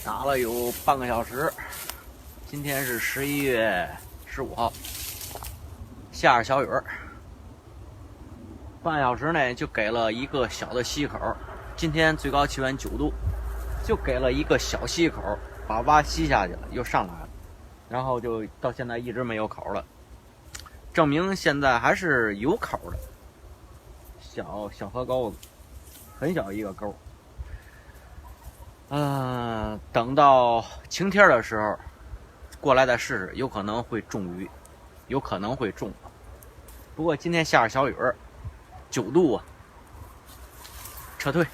打了有半个小时。今天是11月15号，下着小雨儿。半小时内就给了一个小的溪口，今天最高气温9度，就给了一个小溪口，把蛙吸下去了，又上来了，然后就到现在一直没有口了，证明现在还是有口的。小河沟子，很小一个沟。等到晴天的时候过来再试试，有可能会中鱼，有可能会中。不过今天下着小雨，9度啊，撤退。